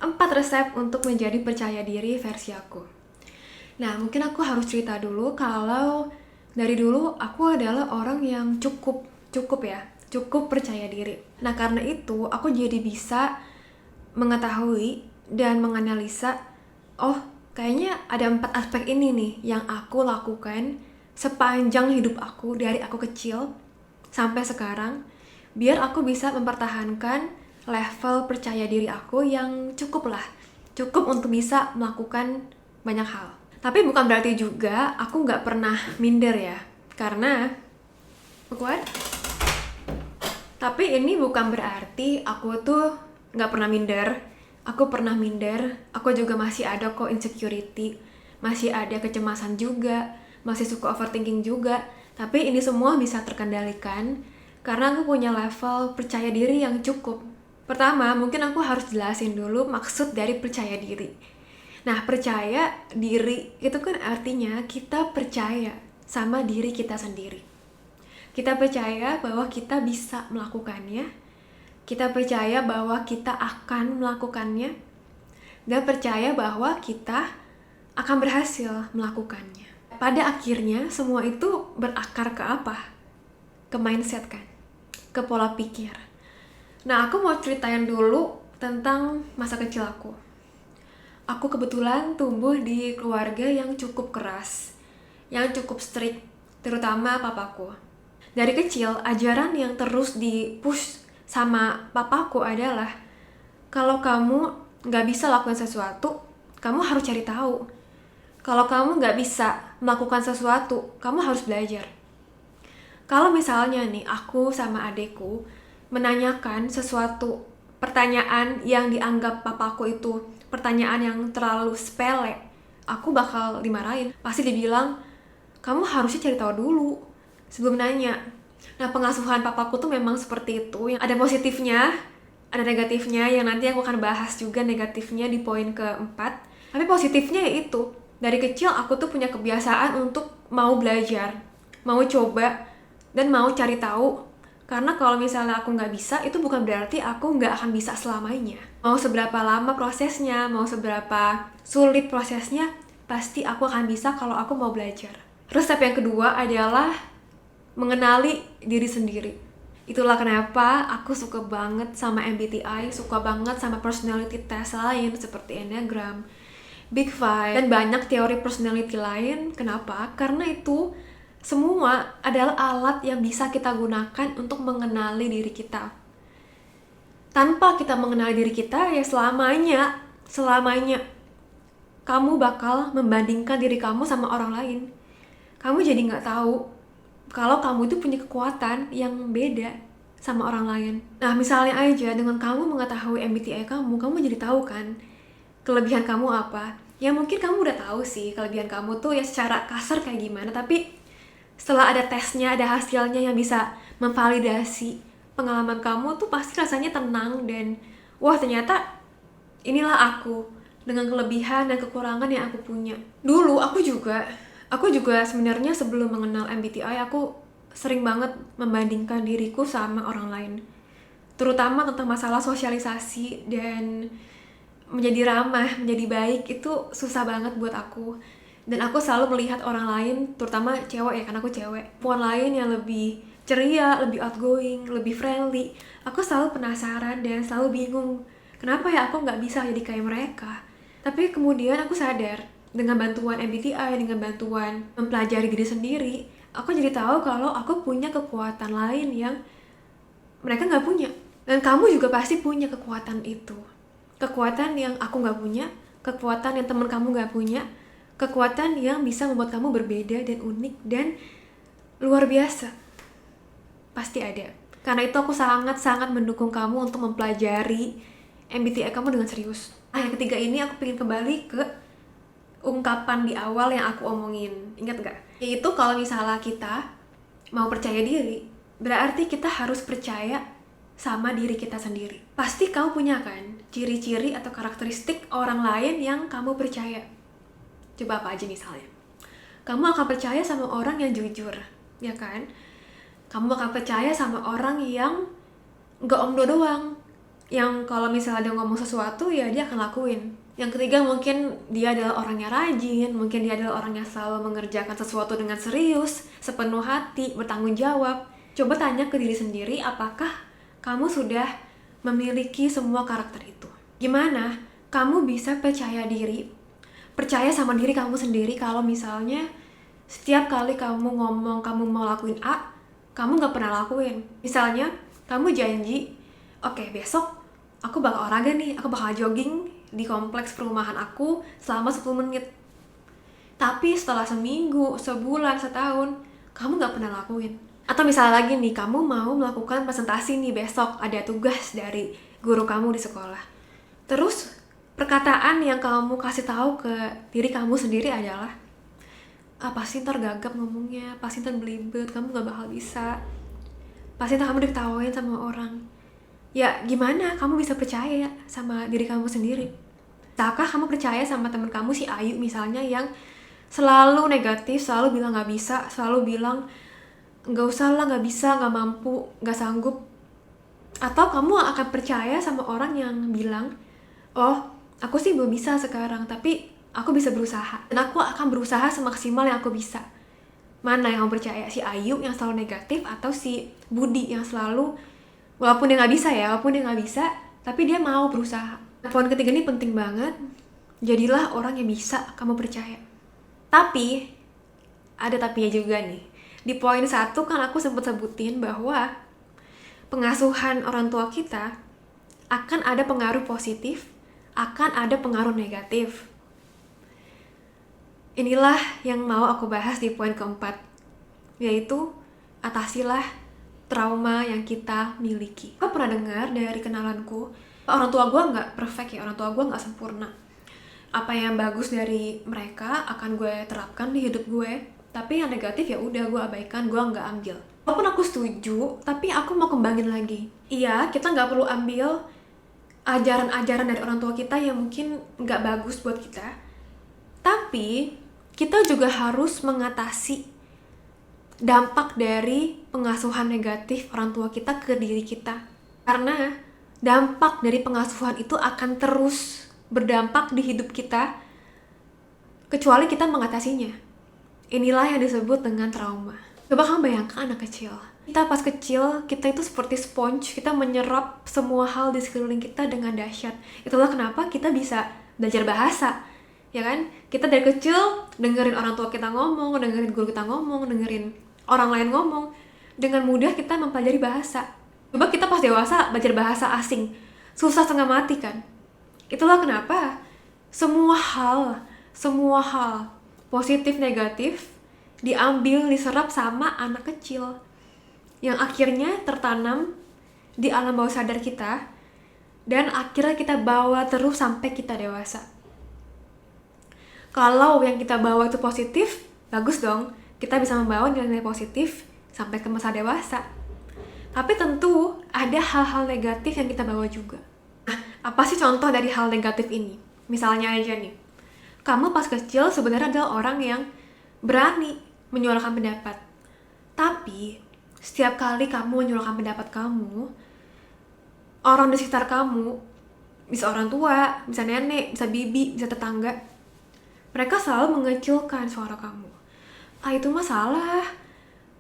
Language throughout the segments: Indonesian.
4 resep untuk menjadi percaya diri versi aku. Nah, mungkin aku harus cerita dulu kalau dari dulu aku adalah orang yang cukup percaya diri. Nah, karena itu aku jadi bisa mengetahui dan menganalisa, oh kayaknya ada 4 aspek ini nih yang aku lakukan sepanjang hidup aku dari aku kecil sampai sekarang, biar aku bisa mempertahankan level percaya diri aku yang cukup untuk bisa melakukan banyak hal. Tapi bukan berarti juga aku nggak pernah minder ya, karena kuat. Tapi ini bukan berarti aku tuh nggak pernah minder. Aku pernah minder, aku juga masih ada kok insecurity, masih ada kecemasan juga, masih suka overthinking juga. Tapi ini semua bisa terkendalikan karena aku punya level percaya diri yang cukup. Pertama, mungkin aku harus jelasin dulu maksud dari percaya diri. Nah, percaya diri itu kan artinya kita percaya sama diri kita sendiri. Kita percaya bahwa kita bisa melakukannya, kita percaya bahwa kita akan melakukannya, dan percaya bahwa kita akan berhasil melakukannya. Pada akhirnya, semua itu berakar ke apa? Ke mindset kan? Ke pola pikir. Nah, aku mau ceritain dulu tentang masa kecil aku. Aku kebetulan tumbuh di keluarga yang cukup keras, yang cukup strict, terutama papaku. Dari kecil, ajaran yang terus di-push sama papaku adalah kalau kamu nggak bisa lakukan sesuatu, kamu harus cari tahu. Kalau kamu nggak bisa melakukan sesuatu, kamu harus belajar. Kalau misalnya nih, aku sama adekku menanyakan sesuatu pertanyaan yang dianggap papaku itu pertanyaan yang terlalu sepele, aku bakal dimarahin. Pasti dibilang, kamu harusnya cari tahu dulu sebelum nanya. Nah, pengasuhan papaku tuh memang seperti itu, yang ada positifnya, ada negatifnya, yang nanti aku akan bahas juga negatifnya di poin keempat. Tapi positifnya yaitu, dari kecil aku tuh punya kebiasaan untuk mau belajar, mau coba, dan mau cari tahu. Karena kalau misalnya aku nggak bisa, itu bukan berarti aku nggak akan bisa selamanya. Mau seberapa lama prosesnya, mau seberapa sulit prosesnya, pasti aku akan bisa kalau aku mau belajar. Terus step yang kedua adalah mengenali diri sendiri. Itulah kenapa aku suka banget sama MBTI, suka banget sama personality test lain seperti Enneagram, Big Five, dan banyak teori personality lain. Kenapa? Karena itu semua adalah alat yang bisa kita gunakan untuk mengenali diri kita. Tanpa kita mengenali diri kita, ya selamanya kamu bakal membandingkan diri kamu sama orang lain. Kamu jadi nggak tahu kalau kamu itu punya kekuatan yang beda sama orang lain. Nah, misalnya aja dengan kamu mengetahui MBTI kamu jadi tahu kan kelebihan kamu apa. Ya mungkin kamu udah tahu sih kelebihan kamu tuh ya secara kasar kayak gimana, tapi setelah ada tesnya, ada hasilnya yang bisa memvalidasi pengalaman kamu tuh pasti rasanya tenang dan wah ternyata inilah aku dengan kelebihan dan kekurangan yang aku punya. Dulu aku juga sebenarnya sebelum mengenal MBTI aku sering banget membandingkan diriku sama orang lain. Terutama tentang masalah sosialisasi dan menjadi ramah, menjadi baik itu susah banget buat aku. Dan aku selalu melihat orang lain, terutama cewek ya, karena aku cewek, perempuan lain yang lebih ceria, lebih outgoing, lebih friendly. Aku selalu penasaran dan selalu bingung, kenapa ya aku nggak bisa jadi kayak mereka. Tapi kemudian aku sadar, dengan bantuan MBTI, dengan bantuan mempelajari diri sendiri, aku jadi tahu kalau aku punya kekuatan lain yang mereka nggak punya. Dan kamu juga pasti punya kekuatan itu. Kekuatan yang aku nggak punya, kekuatan yang teman kamu nggak punya, kekuatan yang bisa membuat kamu berbeda dan unik dan luar biasa. Pasti ada. Karena itu aku sangat-sangat mendukung kamu untuk mempelajari MBTI kamu dengan serius. Nah, yang ketiga ini aku pengen kembali ke ungkapan di awal yang aku omongin. Ingat gak? Yaitu kalau misalnya kita mau percaya diri, berarti kita harus percaya sama diri kita sendiri. Pasti kamu punya kan ciri-ciri atau karakteristik orang lain yang kamu percaya. Coba apa aja misalnya? Kamu akan percaya sama orang yang jujur, ya kan? Kamu akan percaya sama orang yang gak omdo doang, yang kalau misalnya dia ngomong sesuatu ya dia akan lakuin. Yang ketiga mungkin dia adalah orang yang rajin, mungkin dia adalah orang yang selalu mengerjakan sesuatu dengan serius, sepenuh hati, bertanggung jawab. Coba tanya ke diri sendiri, apakah kamu sudah memiliki semua karakter itu? Gimana kamu bisa percaya diri, percaya sama diri kamu sendiri kalau misalnya setiap kali kamu ngomong kamu mau lakuin A, kamu gak pernah lakuin. Misalnya kamu janji, oke, besok aku bakal olahraga nih, aku bakal jogging di kompleks perumahan aku selama 10 menit. Tapi setelah seminggu, sebulan, setahun, kamu gak pernah lakuin. Atau misalnya lagi nih, kamu mau melakukan presentasi nih besok, ada tugas dari guru kamu di sekolah. Terus perkataan yang kamu kasih tahu ke diri kamu sendiri adalah, pasti ntar gagap ngomongnya, pasti ntar belibet, kamu gak bakal bisa, pasti ntar kamu diketawain sama orang. Ya gimana kamu bisa percaya sama diri kamu sendiri? Apakah kamu percaya sama teman kamu si Ayu misalnya yang selalu negatif, selalu bilang gak bisa, selalu bilang gak usah lah, gak bisa, gak mampu, gak sanggup? Atau kamu akan percaya sama orang yang bilang, oh aku sih belum bisa sekarang, tapi aku bisa berusaha, dan aku akan berusaha semaksimal yang aku bisa? Mana yang kamu percaya? Si Ayu yang selalu negatif atau si Budi yang selalu walaupun dia nggak bisa, tapi dia mau berusaha? Poin ketiga ini penting banget. Jadilah orang yang bisa kamu percaya. Tapi ada tapinya juga nih. Di poin 1 kan aku sempat sebutin bahwa pengasuhan orang tua kita akan ada pengaruh positif, akan ada pengaruh negatif. Inilah yang mau aku bahas di poin keempat, yaitu atasilah trauma yang kita miliki. Aku pernah dengar dari kenalanku, orang tua gue nggak perfect ya, orang tua gue nggak sempurna. Apa yang bagus dari mereka akan gue terapkan di hidup gue, tapi yang negatif ya udah gue abaikan, gue nggak ambil. Walaupun aku setuju, tapi aku mau kembangin lagi. Iya, kita nggak perlu ambil ajaran-ajaran dari orang tua kita yang mungkin nggak bagus buat kita, tapi kita juga harus mengatasi dampak dari pengasuhan negatif orang tua kita ke diri kita. Karena dampak dari pengasuhan itu akan terus berdampak di hidup kita kecuali kita mengatasinya. Inilah yang disebut dengan trauma. Coba kamu bayangkan anak kecil. Kita pas kecil, kita itu seperti sponge, kita menyerap semua hal di sekeliling kita dengan dahsyat. Itulah kenapa kita bisa belajar bahasa, ya kan? Kita dari kecil dengerin orang tua kita ngomong, dengerin guru kita ngomong, dengerin orang lain ngomong, dengan mudah kita mempelajari bahasa. Coba kita pas dewasa belajar bahasa asing, susah setengah mati kan? Itulah kenapa semua hal positif negatif diambil, diserap sama anak kecil yang akhirnya tertanam di alam bawah sadar kita dan akhirnya kita bawa terus sampai kita dewasa. Kalau yang kita bawa itu positif, bagus dong, kita bisa membawa nilai-nilai positif sampai ke masa dewasa. Tapi tentu ada hal-hal negatif yang kita bawa juga. Nah, apa sih contoh dari hal negatif ini? Misalnya aja nih, kamu pas kecil sebenarnya adalah orang yang berani menyuarakan pendapat. Tapi setiap kali kamu menyuarakan pendapat kamu, orang di sekitar kamu, bisa orang tua, bisa nenek, bisa bibi, bisa tetangga, mereka selalu mengecilkan suara kamu. Itu mah salah,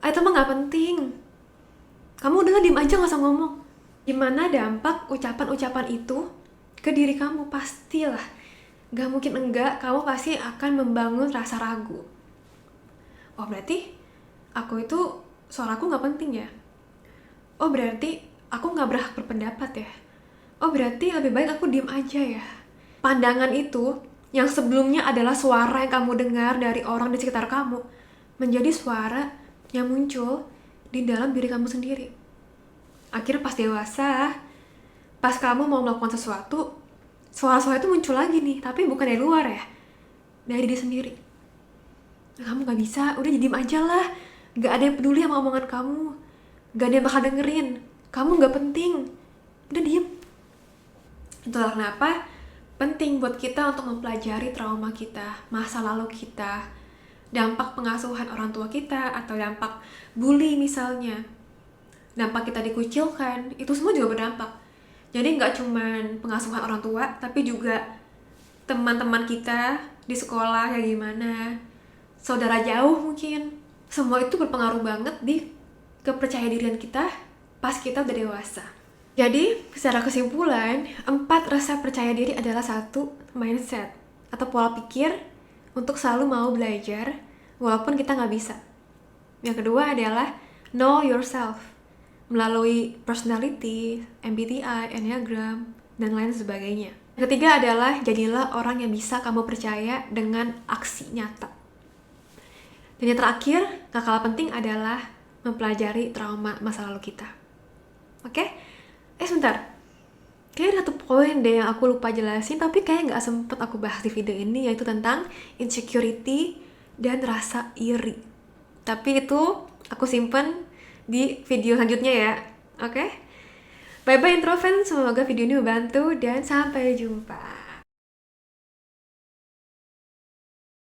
itu mah gak penting, kamu udah diem aja gak usah ngomong. Gimana dampak ucapan-ucapan itu ke diri kamu? Pastilah, gak mungkin enggak, kamu pasti akan membangun rasa ragu. Oh berarti aku itu suaraku gak penting ya? Oh berarti aku gak berhak berpendapat ya? Oh berarti lebih baik aku diem aja ya? Pandangan itu yang sebelumnya adalah suara yang kamu dengar dari orang di sekitar kamu menjadi suara yang muncul di dalam diri kamu sendiri. Akhirnya pas dewasa, pas kamu mau melakukan sesuatu, suara-suara itu muncul lagi nih, tapi bukan dari luar ya, dari diri sendiri. Kamu gak bisa, udah jadi diem aja lah, gak ada yang peduli sama omongan kamu, gak ada yang bakal dengerin, kamu gak penting, udah diem. Itulah kenapa penting buat kita untuk mempelajari trauma kita, masa lalu kita, dampak pengasuhan orang tua kita, atau dampak bully misalnya, dampak kita dikucilkan, itu semua juga berdampak. Jadi nggak cuman pengasuhan orang tua, tapi juga teman-teman kita di sekolah kayak gimana, saudara jauh mungkin. Semua itu berpengaruh banget di kepercayaan kita pas kita udah dewasa. Jadi, secara kesimpulan, 4 resep percaya diri adalah 1, mindset atau pola pikir untuk selalu mau belajar walaupun kita nggak bisa. Yang kedua adalah know yourself melalui personality, MBTI, Enneagram, dan lain sebagainya. Yang ketiga adalah jadilah orang yang bisa kamu percaya dengan aksi nyata. Dan yang terakhir, gak kalah penting adalah mempelajari trauma masa lalu kita. Oke? Sebentar. Kayaknya ada satu poin deh yang aku lupa jelasin, tapi kayaknya gak sempet aku bahas di video ini, yaitu tentang insecurity dan rasa iri. Tapi itu aku simpen di video selanjutnya ya. Oke? Bye-bye introvert, semoga video ini membantu dan sampai jumpa.